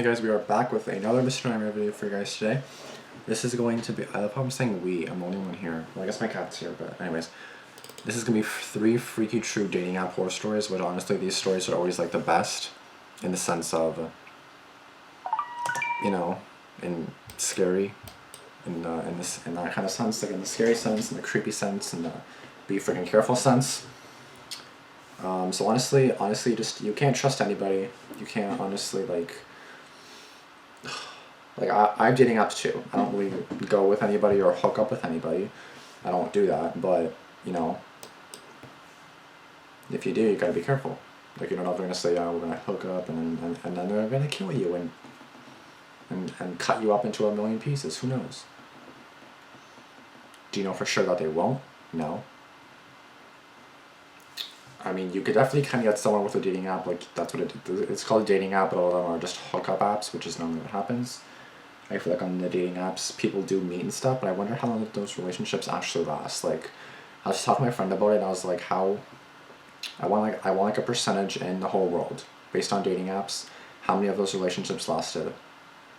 guys, we are back with another Mr. Nightmare video for you guys today. This is going to be, I love how I'm saying we, I'm the only one here. Well, I guess my cat's here, but anyways. This is going to be 3 freaky true dating app horror stories, which honestly, these stories are always like the best. In the sense of, you know, in scary, in that kind of sense, like in the scary sense, in the creepy sense, and the be freaking careful sense. So honestly, just, you can't trust anybody. You can't honestly, like I'm dating apps too. I don't really go with anybody or hook up with anybody. I don't do that, but, you know, if you do, you gotta be careful. Like, you don't know if they're gonna say, oh, we're gonna hook up, and then they're gonna kill you and cut you up into a million pieces. Who knows? Do you know for sure that they won't? No. I mean, you could definitely kind of get someone with a dating app, like, that's what it's called a dating app, but all of them are just hookup apps, which is normally what happens. I feel like on the dating apps, people do meet and stuff, but I wonder how long those relationships actually last. Like, I was just talking to my friend about it, and I was like, I want like a percentage in the whole world, based on dating apps, how many of those relationships lasted,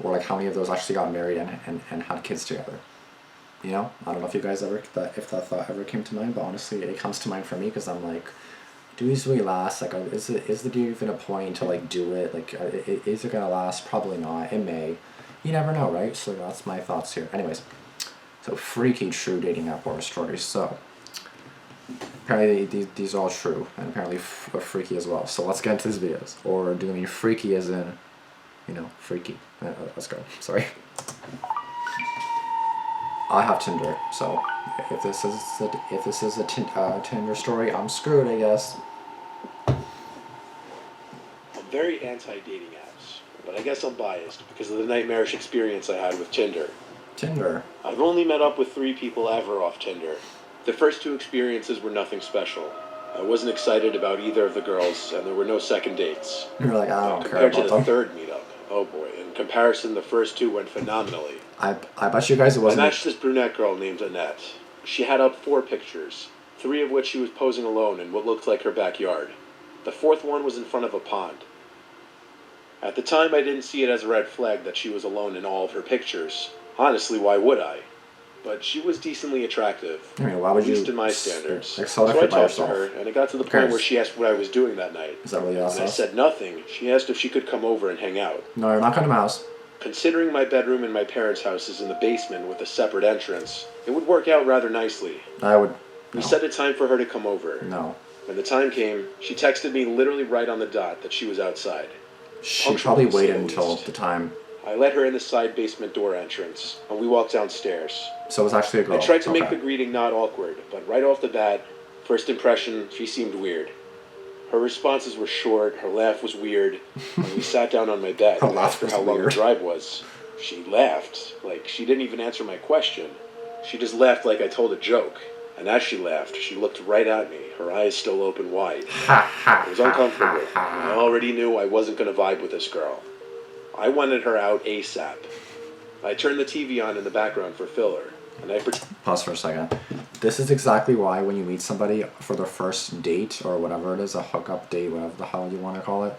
or like how many of those actually got married and had kids together. You know, I don't know if you guys if that thought ever came to mind, but honestly, it comes to mind for me, because I'm like, do these really last? Like, is there even a point to, like, do it? Like, is it gonna last? Probably not. It may. You never know, right? So that's my thoughts here. Anyways, so freaky true dating app horror stories. So apparently these are all true, and apparently freaky as well. So let's get into these videos. Or do you mean freaky as in, you know, freaky? Let's go. Sorry. I have Tinder, so if this is a Tinder story, I'm screwed, I guess. I'm very anti-dating apps, but I guess I'm biased because of the nightmarish experience I had with Tinder. Tinder. I've only met up with 3 people ever off Tinder. The first 2 experiences were nothing special. I wasn't excited about either of the girls, and there were no second dates. You're like, I don't care Compared to about the them. third meetup, oh boy, in comparison, the first 2 went phenomenally. I bet you guys it wasn't. I matched this brunette girl named Annette. She had up 4 pictures, 3 of which she was posing alone in what looked like her backyard. The 4th one was in front of a pond. At the time, I didn't see it as a red flag that she was alone in all of her pictures. Honestly, why would I? But she was decently attractive, I mean, why would at least you, in my standards. like, So I talked to yourself? her, and it got to the point where she asked what I was doing that night. Is that really awesome? When I said nothing, she asked if she could come over and hang out. No, you're not coming to my house. Considering my bedroom in my parents' house is in the basement with a separate entrance, it would work out rather nicely. I would. We set a time for her to come over. No. When the time came, she texted me literally right on the dot that she was outside. She probably waited until the time. I let her in the side basement door entrance, and we walked downstairs. So it was actually a girl. I tried to make the greeting not awkward, but right off the bat, first impression, she seemed weird. Her responses were short, her laugh was weird, and we sat down on my bed and asked her how long the drive was. She laughed, like she didn't even answer my question. She just laughed like I told a joke. And as she laughed, she looked right at me, her eyes still open wide. It was uncomfortable. I already knew I wasn't going to vibe with this girl. I wanted her out ASAP. I turned the TV on in the background for filler, and Pause for a second. This is exactly why when you meet somebody for their first date, or whatever it is, a hookup date, whatever the hell you want to call it,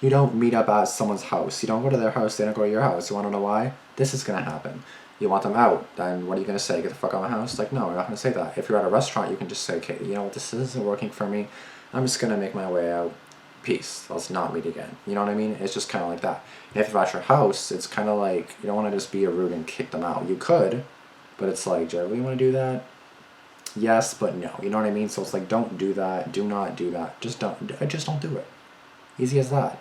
you don't meet up at someone's house. You don't go to their house, they don't go to your house. You want to know why? This is going to happen. You want them out, then what are you going to say? Get the fuck out of my house? Like, no, you're not going to say that. If you're at a restaurant, you can just say, okay, you know what, this isn't working for me. I'm just going to make my way out. Peace. Let's not meet again. You know what I mean? It's just kind of like that. And if you're at your house, it's kind of like, you don't want to just be rude and kick them out. You could, but it's like, do you really want to do that? Yes, but no. You know what I mean? So it's like, don't do that. Do not do that. Just don't do it. Easy as that.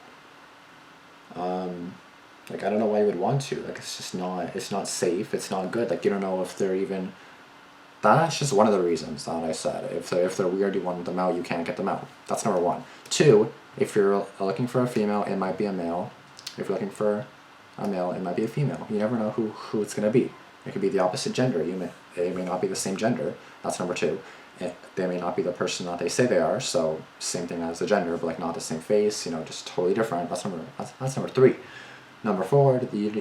Like, I don't know why you would want to. Like, it's not safe. It's not good. Like, you don't know if they're even... That's just one of the reasons that I said. If they're weird, you want them out, you can't get them out. That's number 1. 2, if you're looking for a female, it might be a male. If you're looking for a male, it might be a female. You never know who it's going to be. It could be the opposite gender. It may not be the same gender. That's number 2. They may not be the person that they say they are, so same thing as the gender, but like not the same face, you know, just totally different. That's number 3. Number 4, you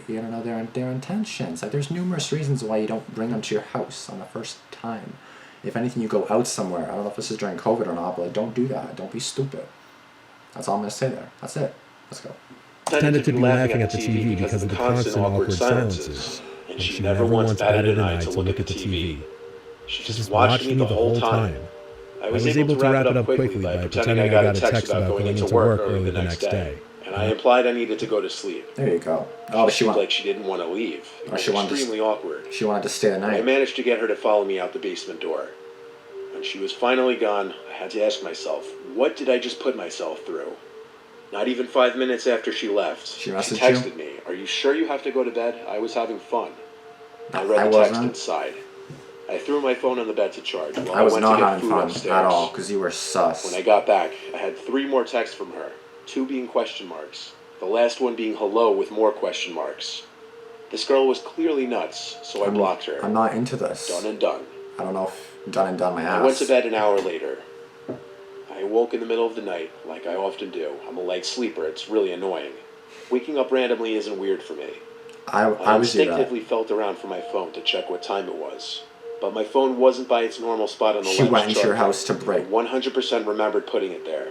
don't know their intentions. Like, there's numerous reasons why you don't bring them to your house on the first time. If anything, you go out somewhere. I don't know if this is during COVID or not, but like, don't do that. Don't be stupid. That's all I'm going to say there. That's it. Let's go. pretended to be laughing at the TV because of the constant awkward silences, and she never once batted an eye to look at the TV. She just watched me the whole time. I was able to wrap it up quickly by pretending I got a text about going into work early the next day, and I implied I needed to go to sleep. There you go. Oh, she seemed like she didn't want to leave. It was extremely awkward. She wanted to stay the night. I managed to get her to follow me out the basement door. When she was finally gone, I had to ask myself, what did I just put myself through? Not even 5 minutes after she left, she texted me, "Are you sure you have to go to bed? I was having fun." I read the text and sighed. I threw my phone on the bed to charge while I went to get food upstairs. At all, because you were sus. When I got back, I had 3 more texts from her, 2 being question marks, the last one being hello with more question marks. This girl was clearly nuts, so I blocked her. I'm not into this. Done and done. I don't know if done and done my ass. I went to bed an hour later. I awoke in the middle of the night, like I often do. I'm a light sleeper, it's really annoying. Waking up randomly isn't weird for me. I instinctively felt around for my phone to check what time it was. But my phone wasn't by its normal spot on the ledge. She went into your house to break. I 100% remembered putting it there.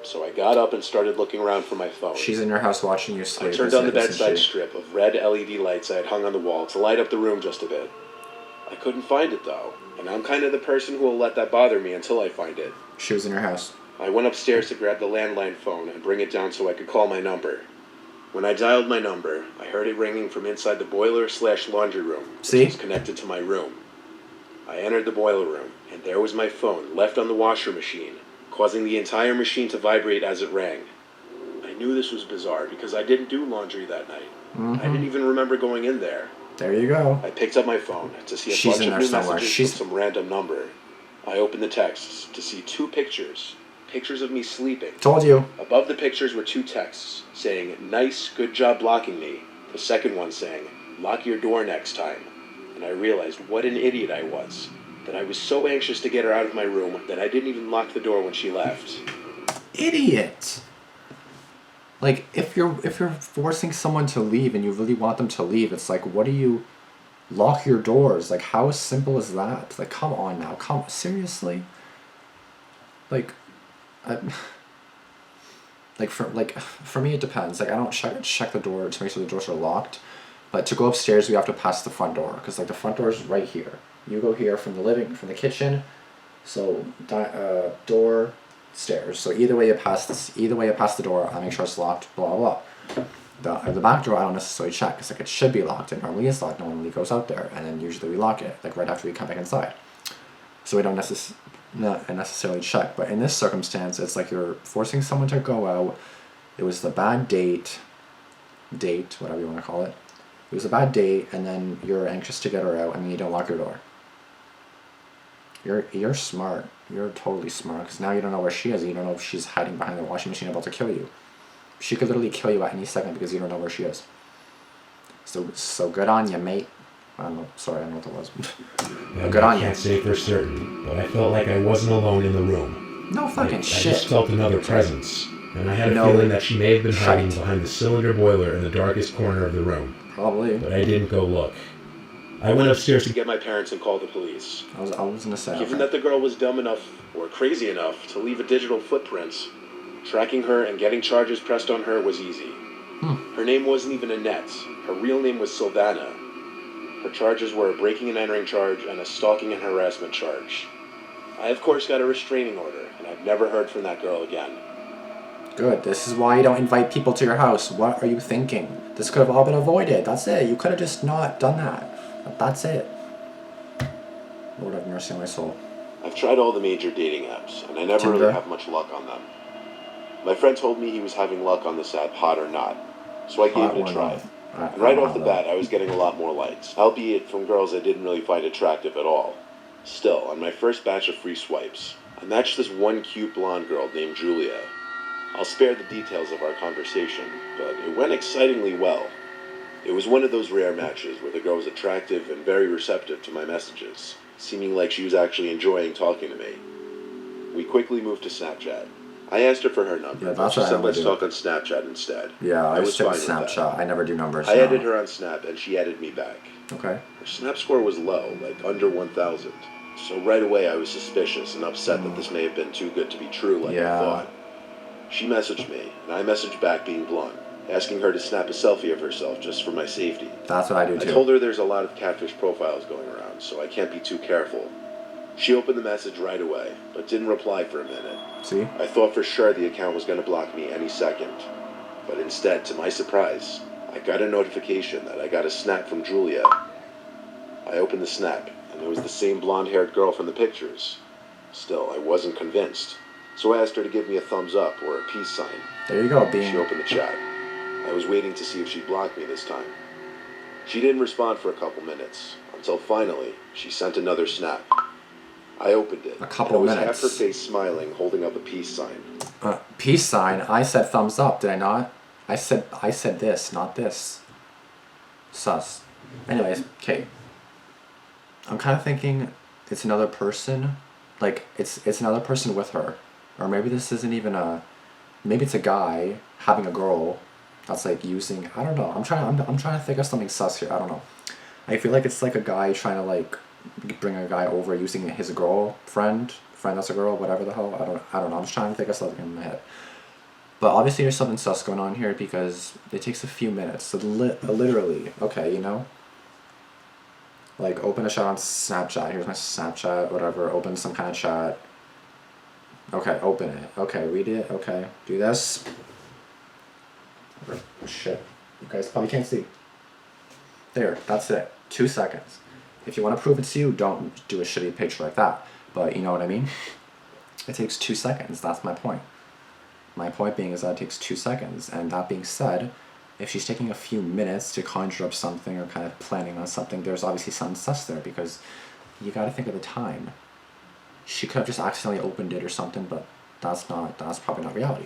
So I got up and started looking around for my phone. She's in your house watching you sleep. I turned on the bedside strip of red LED lights I had hung on the wall to light up the room just a bit. I couldn't find it though, and I'm kind of the person who will let that bother me until I find it. She was in your house. I went upstairs to grab the landline phone and bring it down so I could call my number. When I dialed my number, I heard it ringing from inside the boiler/laundry room, which was connected to my room. I entered the boiler room, and there was my phone left on the washer machine, causing the entire machine to vibrate as it rang. I knew this was bizarre because I didn't do laundry that night. I didn't even remember going in there. There you go. I picked up my phone to see a bunch of new messages from some random number. I opened the texts to see 2 pictures. Pictures of me sleeping. Told you. Above the pictures were 2 texts saying, "Nice, good job blocking me." The second one saying, "Lock your door next time." And I realized what an idiot I was. That I was so anxious to get her out of my room that I didn't even lock the door when she left. Idiot! Like, if you're forcing someone to leave and you really want them to leave, it's like, what do you... Lock your doors. Like, how simple is that? Like, come on now. Seriously? Like... for me it depends. Like, I don't check the door to make sure the doors are locked, but to go upstairs we have to pass the front door, because like the front door is right here. You go here from the kitchen, so door, stairs. So either way you pass the door, I make sure it's locked. Blah blah blah. The back door I don't necessarily check, because like it should be locked. It normally is locked. No one really goes out there, and then usually we lock it like right after we come back inside. So we don't necessarily check. But in this circumstance, it's like you're forcing someone to go out. It was the bad date, whatever you want to call it. It was a bad date, and then you're anxious to get her out, and then you don't lock your door. You're smart. You're totally smart, because now you don't know where she is. You don't know if she's hiding behind the washing machine about to kill you. She could literally kill you at any second because you don't know where she is. So good on you, mate. I don't know what that was. Good on you. I can't say for certain, but I felt like I wasn't alone in the room. No fucking shit. I just felt another presence, and I had a feeling that she may have been hiding behind the cylinder boiler in the darkest corner of the room. Probably. But I didn't go look. I went upstairs to get my parents and call the police. I was gonna say. Given that the girl was dumb enough, or crazy enough, to leave a digital footprint, tracking her and getting charges pressed on her was easy. Her name wasn't even Annette. Her real name was Sylvana. Her charges were a breaking and entering charge and a stalking and harassment charge. I, of course, got a restraining order, and I've never heard from that girl again. Good. This is why you don't invite people to your house. What are you thinking? This could have all been avoided. That's it. You could have just not done that. That's it. Lord have mercy on my soul. I've tried all the major dating apps, and I never really have much luck on them. My friend told me he was having luck on this app, Hot or Not, so I gave it a try. And right off the bat, I was getting a lot more likes, albeit from girls I didn't really find attractive at all. Still, on my first batch of free swipes, I matched this one cute blonde girl named Julia. I'll spare the details of our conversation, but it went excitingly well. It was one of those rare matches where the girl was attractive and very receptive to my messages, seeming like she was actually enjoying talking to me. We quickly moved to Snapchat. I asked her for her number. Yeah, she said let's talk on Snapchat instead. Yeah, I was fine with Snapchat. I never do numbers. I added her on Snap, and she added me back. Okay. Her Snap score was low, like under 1,000. So right away I was suspicious and upset that this may have been too good to be true like I thought. She messaged me, and I messaged back being blunt. asking her to snap a selfie of herself just for my safety. That's what I do too. I told her there's a lot of catfish profiles going around, so I can't be too careful. She opened the message right away, but didn't reply for a minute. See? I thought for sure the account was going to block me any second. But instead, to my surprise, I got a notification that I got a snap from Julia. I opened the snap, and it was the same blonde-haired girl from the pictures. Still, I wasn't convinced, so I asked her to give me a thumbs up or a peace sign. There you go, She opened the chat. I was waiting to see if she'd block me this time. She didn't respond for a couple minutes, until finally, she sent another snap. I opened it. A couple minutes. Half her face smiling, holding up a peace sign. Peace sign? I said thumbs up, did I not? I said this, not this. Sus. Anyways, okay. I'm kind of thinking it's another person. Like, it's another person with her. Or maybe this isn't even maybe it's a guy having a girl that's like using, I don't know. I'm trying to think of something sus here. I don't know. I feel like it's like a guy trying to like bring a guy over using his friend that's a girl, whatever the hell. I don't know. I'm just trying to think of something in my head. But obviously there's something sus going on here because it takes a few minutes. So literally, okay, you know? Like, open a chat on Snapchat. Here's my Snapchat, whatever. Open some kind of chat. Okay, open it. Okay, read it. Okay, do this. Oh, shit. You guys probably can't see. There, that's it. 2 seconds. If you want to prove it to you, don't do a shitty picture like that. But you know what I mean? It takes 2 seconds. That's my point. My point being is that it takes 2 seconds. And that being said, if she's taking a few minutes to conjure up something or kind of planning on something, there's obviously some sus there because you got to think of the time. She could have just accidentally opened it or something, but that's probably not reality.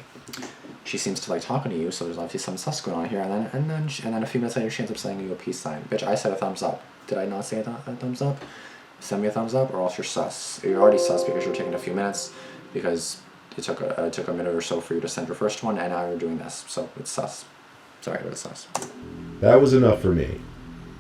She seems to like talking to you, so there's obviously some sus going on here. And then a few minutes later, she ends up sending you a peace sign. Bitch, I said a thumbs up. Did I not say a thumbs up? Send me a thumbs up, or else you're sus. You're already sus because you're taking a few minutes, because it took a minute or so for you to send your first one, and now you're doing this. So it's sus. Sorry, but it's sus. That was enough for me.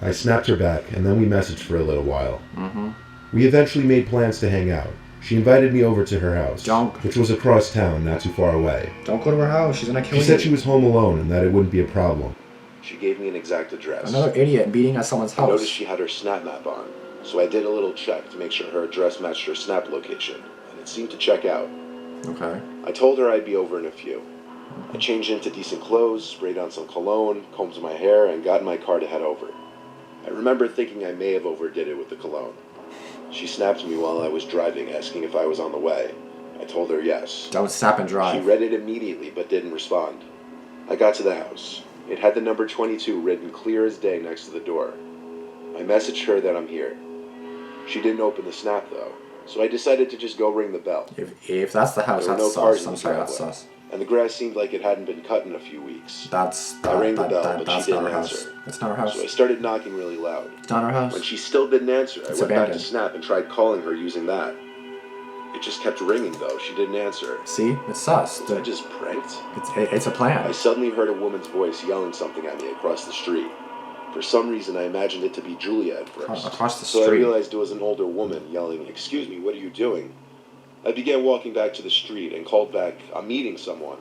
I snapped her back, and then we messaged for a little while. Mm-hmm. We eventually made plans to hang out. She invited me over to her house, which was across town, not too far away. Don't go to her house. She's gonna kill you. She said she was home alone and that it wouldn't be a problem. She gave me an exact address. Another idiot beating at someone's house. I noticed she had her Snap map on, so I did a little check to make sure her address matched her Snap location, and it seemed to check out. Okay. I told her I'd be over in a few. I changed into decent clothes, sprayed on some cologne, combed my hair, and got in my car to head over. I remember thinking I may have overdid it with the cologne. She snapped me while I was driving, asking if I was on the way. I told her yes. Don't snap and drive. She read it immediately, but didn't respond. I got to the house. It had the number 22 written clear as day next to the door. I messaged her that I'm here. She didn't open the snap, though, so I decided to just go ring the bell. If that's the house, that's sus. I'm sorry, that's sus. And the grass seemed like it hadn't been cut in a few weeks. I rang the bell, but she didn't answer. It's not her house. So I started knocking really loud. It's not her house. When she still didn't answer, I went back to Snap and tried calling her using that. It just kept ringing, though. She didn't answer. See? It's sus. Was I just pranked? It's a plan. I suddenly heard a woman's voice yelling something at me across the street. For some reason, I imagined it to be Julia at first. Across the street? So I realized it was an older woman yelling, "Excuse me, what are you doing?" I began walking back to the street and called back, "I'm meeting someone."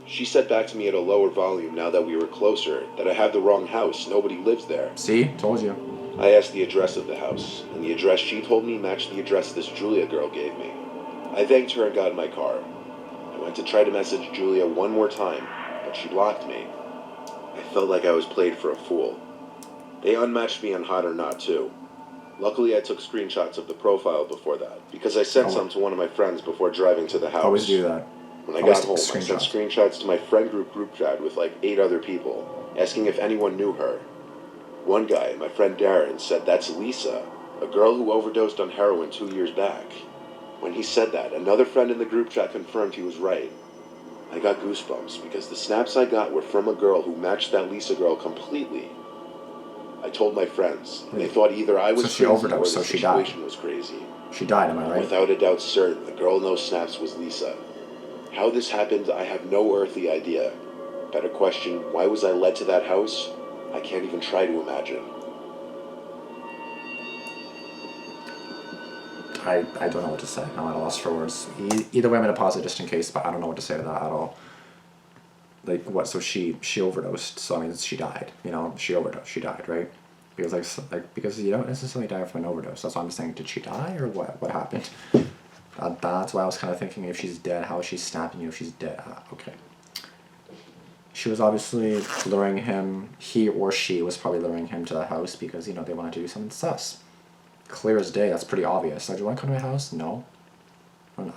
She said back to me at a lower volume now that we were closer that I have the wrong house. Nobody lives there. See? Told you. I asked the address of the house, and the address she told me matched the address this Julia girl gave me. I thanked her and got in my car. I went to try to message Julia one more time, but she blocked me. I felt like I was played for a fool. They unmatched me on Hot or Not, too. Luckily, I took screenshots of the profile before that, because I sent some to one of my friends before driving to the house. Always do that. When I got home, I sent screenshots to my friend group chat with like 8 other people, asking if anyone knew her. One guy, my friend Darren, said that's Lisa, a girl who overdosed on heroin 2 years back. When he said that, another friend in the group chat confirmed he was right. I got goosebumps because the snaps I got were from a girl who matched that Lisa girl completely. I told my friends, and they thought either I was crazy or the situation was crazy. She died, am I right? Without a doubt certain, the girl in those snaps was Lisa. How this happened, I have no earthly idea. Better question, why was I led to that house? I can't even try to imagine. I don't know what to say. I'm at a loss for words. Either way, I'm going to pause it just in case, but I don't know what to say to that at all. like what? So she overdosed. So I mean, she died. You know, she overdosed. She died, right? Because because you don't necessarily die from an overdose. That's why I'm saying. Did she die or what? What happened? That's why I was kind of thinking if she's dead, how is she snapping you if she's dead? Okay. She was obviously luring him. He or she was probably luring him to the house because, you know, they wanted to do something sus. Clear as day. That's pretty obvious. Like, do you want to come to my house? No.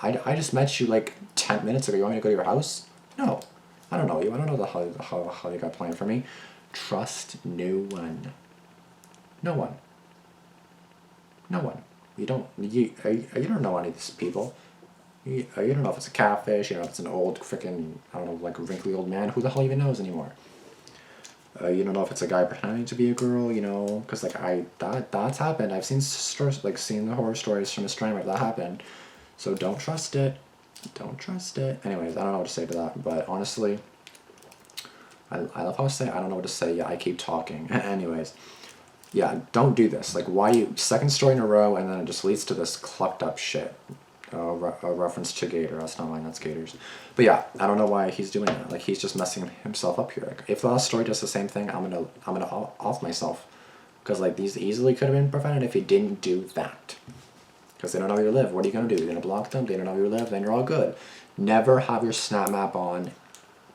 I just met you like 10 minutes ago. You want me to go to your house? No. I don't know you. I don't know how you got planned for me. Trust no one. No one. No one. You don't know any of these people. You don't know if it's a catfish, you know if it's an old freaking, I don't know, like a wrinkly old man. Who the hell even knows anymore? You don't know if it's a guy pretending to be a girl, you know, because like that's happened. I've seen seen the horror stories from Australia where that happened. So don't trust it. Don't trust it. Anyways, I don't know what to say to that, but honestly, I love how I say I don't know what to say. Yeah, I keep talking. Anyways. Yeah, don't do this. Like, why you... Second story in a row, and then it just leads to this clucked up shit. A reference to Gator. That's not mine, that's Gator's. But yeah, I don't know why he's doing that. Like, he's just messing himself up here. Like, if the last story does the same thing, I'm gonna off myself. Because, like, these easily could have been prevented if he didn't do that. Because they don't know where you live. What are you gonna do? You're gonna block them? They don't know where you live? Then you're all good. Never have your snap map on.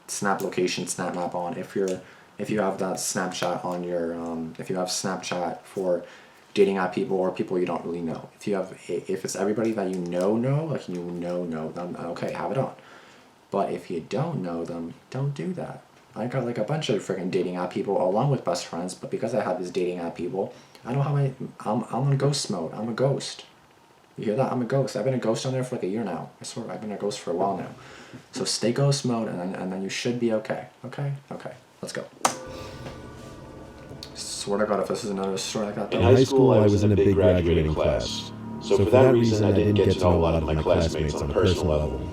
Snap location, snap map on. If you have that Snapchat on your, if you have Snapchat for dating app people or people you don't really know. If it's everybody that you know, like you know them, okay, have it on. But if you don't know them, don't do that. I got like a bunch of freaking dating app people along with best friends, but because I have these dating app people, I don't have I'm on ghost mode. I'm a ghost. You hear that? I'm a ghost. I've been a ghost on there for like a year now. I swear, I've been a ghost for a while now. So stay ghost mode, and then you should be okay. Okay? Okay. Let's go. Swear to God, if this is another story like that. In high school, I was in a big graduating class. So for that reason, I didn't get to know a lot of my classmates on a personal level.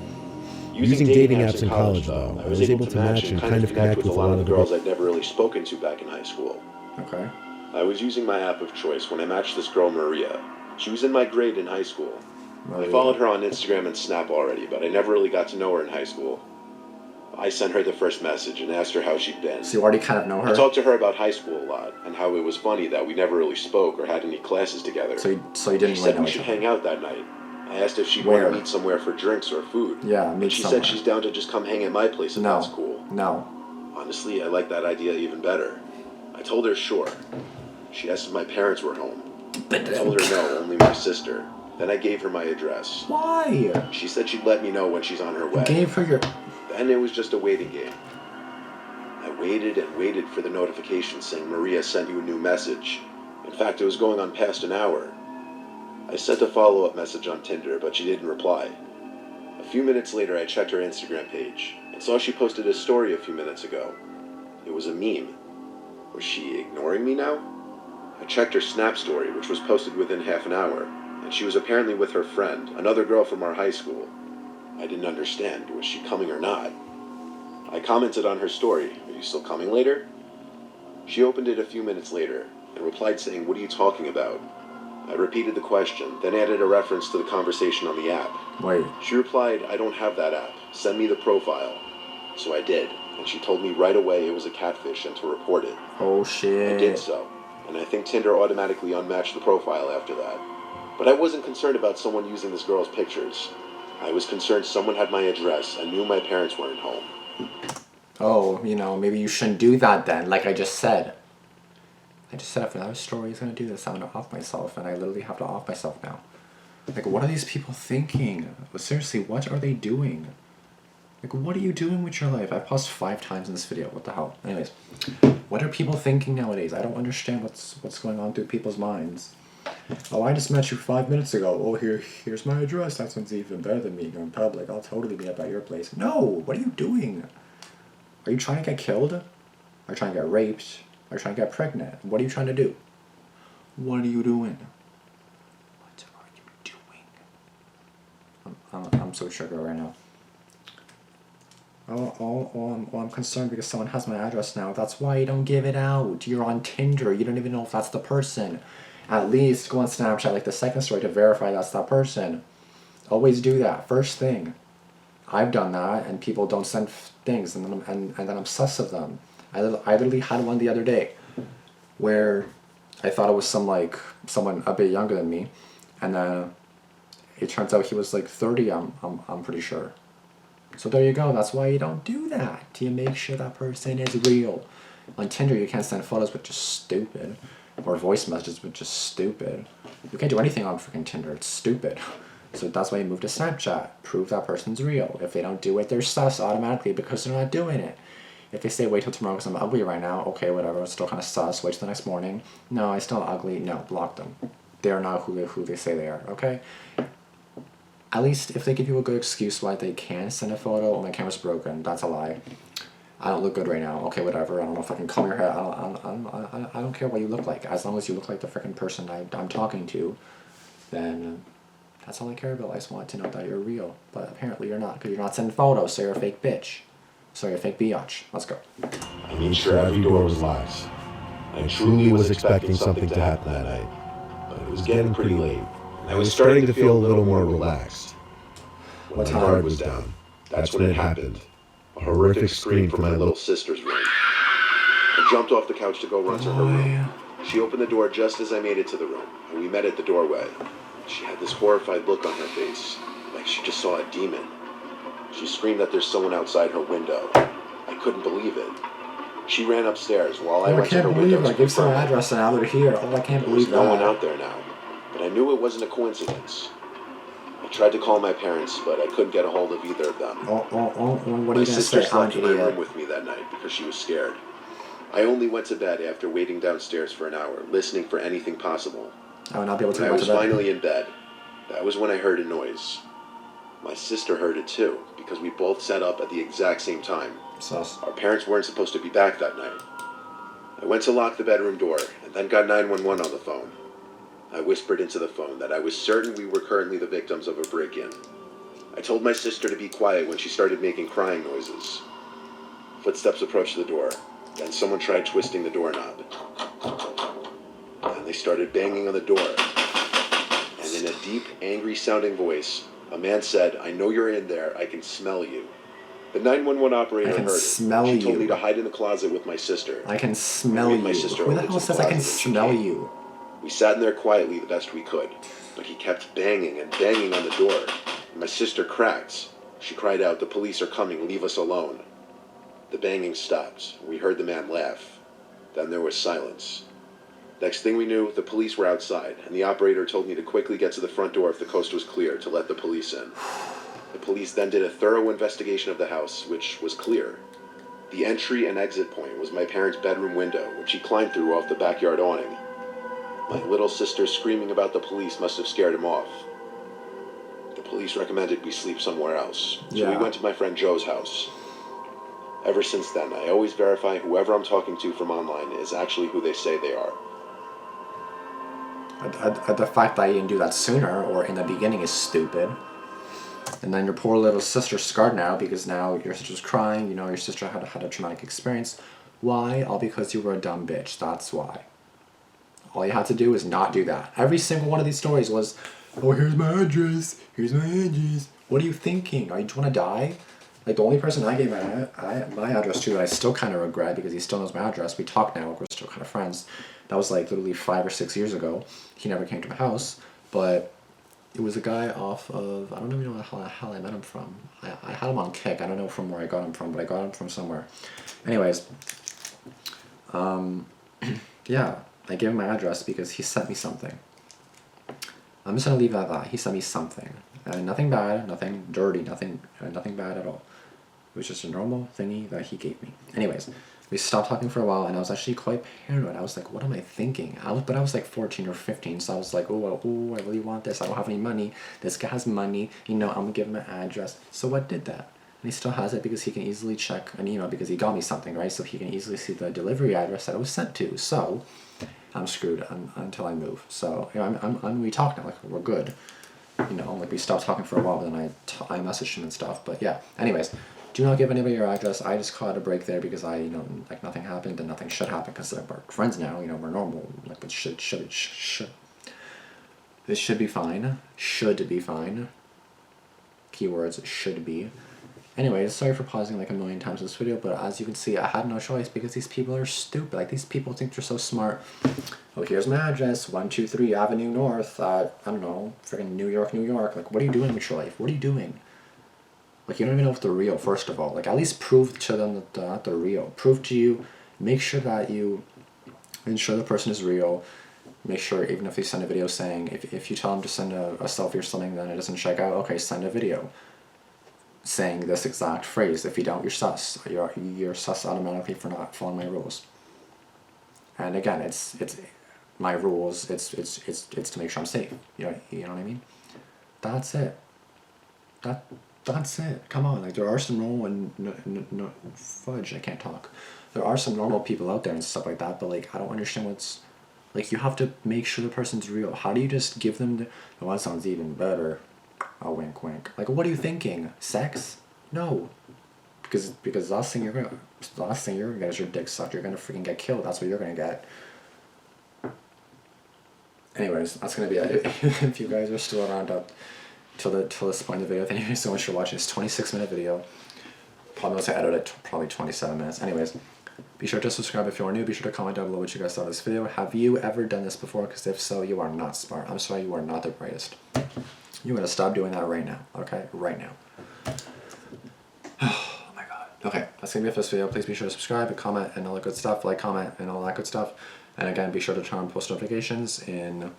Using dating apps in college, though, I was able to match and kind of connect with a lot of the girls I'd never really spoken to back in high school. Okay. I was using my app of choice when I matched this girl, Maria. She was in my grade in high school. I followed her on Instagram and Snap already, but I never really got to know her in high school. I sent her the first message and asked her how she'd been. So you already kind of know her? I talked to her about high school a lot, and how it was funny that we never really spoke or had any classes together. So you didn't really know. She said we should hang out that night. I asked if she'd want to meet somewhere for drinks or food. Yeah, meet She somewhere. said she's down to just come hang at my place if that's cool. No. Honestly, I like that idea even better. I told her sure. She asked if my parents were home. I told her no, only my sister. Then I gave her my address. Why? She said she'd let me know when she's on her way. You gave her your... Then it was just a waiting game. I waited and waited for the notification saying Maria sent you a new message. In fact, it was going on past an hour. I sent a follow-up message on Tinder, but she didn't reply. A few minutes later, I checked her Instagram page and saw she posted a story a few minutes ago. It was a meme. Was she ignoring me now? I checked her Snap story, which was posted within half an hour, and she was apparently with her friend, another girl from our high school. I didn't understand. Was she coming or not? I commented on her story. Are you still coming later? She opened it a few minutes later and replied saying, "What are you talking about?" I repeated the question, then added a reference to the conversation on the app. Wait. She replied, "I don't have that app. Send me the profile." So I did, and she told me right away it was a catfish and to report it. Oh shit. I did so, and I think Tinder automatically unmatched the profile after that. But I wasn't concerned about someone using this girl's pictures. I was concerned someone had my address and knew my parents weren't home. Oh, you know, maybe you shouldn't do that then, like I just said. I just said if another story is going to do this, I'm going to off myself, and I literally have to off myself now. Like, what are these people thinking? Seriously, what are they doing? Like, what are you doing with your life? I paused 5 times in this video. What the hell? Anyways, what are people thinking nowadays? I don't understand what's going on through people's minds. Oh, I just met you 5 minutes ago. Oh, here's my address. That sounds even better than me going public. I'll totally be up at your place. No! What are you doing? Are you trying to get killed? Are you trying to get raped? Are you trying to get pregnant? What are you trying to do? What are you doing? What are you doing? I'm so triggered right now. I'm concerned because someone has my address now. That's why you don't give it out. You're on Tinder. You don't even know if that's the person. At least go on Snapchat like the second story to verify that's that person. Always do that. First thing. I've done that, and people don't send things, and then I'm obsessed with them. I literally had one the other day, where I thought it was someone a bit younger than me, and then it turns out he was like 30. I'm pretty sure. So there you go. That's why you don't do that. You make sure that person is real. On Tinder, you can't send photos, which is stupid, or voice messages, which is stupid. You can't do anything on freaking Tinder. It's stupid. So that's why you move to Snapchat. Prove that person's real. If they don't do it, they're sus automatically because they're not doing it. If they say wait till tomorrow because I'm ugly right now, okay, whatever, it's still kind of sus. Wait till the next morning. No, I'm still ugly. No, block them. They're not who they say they are, okay? At least if they give you a good excuse why they can send a photo, oh, my camera's broken, that's a lie. I don't look good right now. Okay, whatever. I don't know if I can comb your hair. I don't care what you look like. As long as you look like the freaking person I'm talking to, then that's all I care about. I just want to know that you're real. But apparently you're not, because you're not sending photos, so you're a fake bitch. So you're a fake biatch. Let's go. I made sure every door was locked. I truly was expecting something to happen that night, but it was getting pretty late. I was starting to feel a little more relaxed. When my guard was down, that's when it happened. A horrific scream from my little sister's room. I jumped off the couch to go run to her room. She opened the door just as I made it to the room, and we met at the doorway. She had this horrified look on her face, like she just saw a demon. She screamed that there's someone outside her window. I couldn't believe it. She ran upstairs while I went to her window. I gave some address and now they're here. Oh, I can't believe that. There was no one out there now, but I knew it wasn't a coincidence. I tried to call my parents, but I couldn't get a hold of either of them. What are you my sister slept in my room with me that night because she was scared. I only went to bed after waiting downstairs for an hour, listening for anything possible. I would not be able to go to bed. I was finally in bed. That was when I heard a noise. My sister heard it too, because we both sat up at the exact same time. Sus. Our parents weren't supposed to be back that night. I went to lock the bedroom door, and then got 911 on the phone. I whispered into the phone that I was certain we were currently the victims of a break-in. I told my sister to be quiet when she started making crying noises. Footsteps approached the door. Then someone tried twisting the doorknob. Then they started banging on the door. And in a deep, angry-sounding voice, a man said, "I know you're in there. I can smell you." The 911 operator heard it. She told me to hide in the closet with my sister. I can smell you. Who the hell says I can smell you? We sat in there quietly the best we could, but he kept banging and banging on the door. My sister cracked. She cried out, "The police are coming, leave us alone." The banging stopped. We heard the man laugh. Then there was silence. Next thing we knew, the police were outside, and the operator told me to quickly get to the front door if the coast was clear to let the police in. The police then did a thorough investigation of the house, which was clear. The entry and exit point was my parents' bedroom window, which he climbed through off the backyard awning. My little sister screaming about the police must have scared him off. The police recommended we sleep somewhere else, so we went to my friend Joe's house. Ever since then, I always verify whoever I'm talking to from online is actually who they say they are. The fact that you didn't do that sooner or in the beginning is stupid. And then your poor little sister's scarred now because now your sister's crying. You know your sister had a traumatic experience. Why? All because you were a dumb bitch. That's why. All you had to do is not do that. Every single one of these stories was, "Oh, here's my address. Here's my address." What are you thinking? Are you trying to die? Like, the only person I gave my address to, and I still kind of regret because he still knows my address. We talk now. We're still kind of friends. That was like literally 5 or 6 years ago. He never came to my house, but it was a guy off of, I don't even know where the hell I met him from. I had him on Kick. I don't know from where I got him from, but I got him from somewhere. Anyways, yeah, I gave him my address because he sent me something. I'm just going to leave it at that. He sent me something. Nothing bad, nothing dirty, nothing bad at all. It was just a normal thingy that he gave me. Anyways, we stopped talking for a while, and I was actually quite paranoid. I was like, what am I thinking? But I was like 14 or 15, so I was like, oh, I really want this. I don't have any money. This guy has money. You know, I'm going to give him an address. So I did that. And he still has it because he can easily check an email because he got me something, right? So he can easily see the delivery address that it was sent to. So I'm screwed until I move. So, you know, we talk now. Like, we're good. You know, like we stopped talking for a while, but then I messaged him and stuff. But yeah, anyways, do not give anybody your address. I just caught a break there because like nothing happened and nothing should happen because we're friends now. You know, we're normal. Like it should. This should be fine. Should be fine. Keywords should be. Anyways, sorry for pausing like a million times in this video, but as you can see, I had no choice because these people are stupid. Like, these people think they're so smart. Oh, here's my address, 123 Avenue North, I don't know, freaking New York, New York. Like, what are you doing with your life? What are you doing? Like, you don't even know if they're real, first of all. Like, at least prove to them that they're real. Prove to you, make sure that you ensure the person is real. Make sure, even if they send a video saying, if you tell them to send a selfie or something, then it doesn't check out, okay, send a video saying this exact phrase. If you don't, you're sus. You're sus automatically for not following my rules. And again, it's my rules. It's to make sure I'm safe. You know what I mean? That's it. That's it. Come on, like, there are some normal and fudge. I can't talk. There are some normal people out there and stuff like that, but like, I don't understand what's like. You have to make sure the person's real. How do you just give them the? Oh, that sounds even better. Oh, wink, wink. Like, what are you thinking? Sex? No. Because the last thing you're gonna get is your dick sucked. You're gonna freaking get killed. That's what you're gonna get. Anyways, that's gonna be it. If you guys are still around up till this point in the video, thank you so much for watching. It's a 26-minute video. Probably notice I edited it probably 27 minutes. Anyways, be sure to subscribe if you are new. Be sure to comment down below what you guys thought of this video. Have you ever done this before? Because if so, you are not smart. I'm sorry, you are not the brightest. You're gonna stop doing that right now, okay? Right now. Oh my god. Okay, that's gonna be it for this video. Please be sure to subscribe and comment and all that good stuff. Like, comment, and all that good stuff. And again, be sure to turn on post notifications. In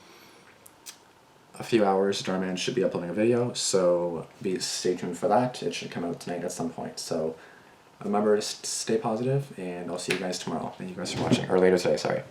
a few hours, Damian should be uploading a video, so stay tuned for that. It should come out tonight at some point. So remember to stay positive, and I'll see you guys tomorrow. Thank you guys for watching, or later today, sorry.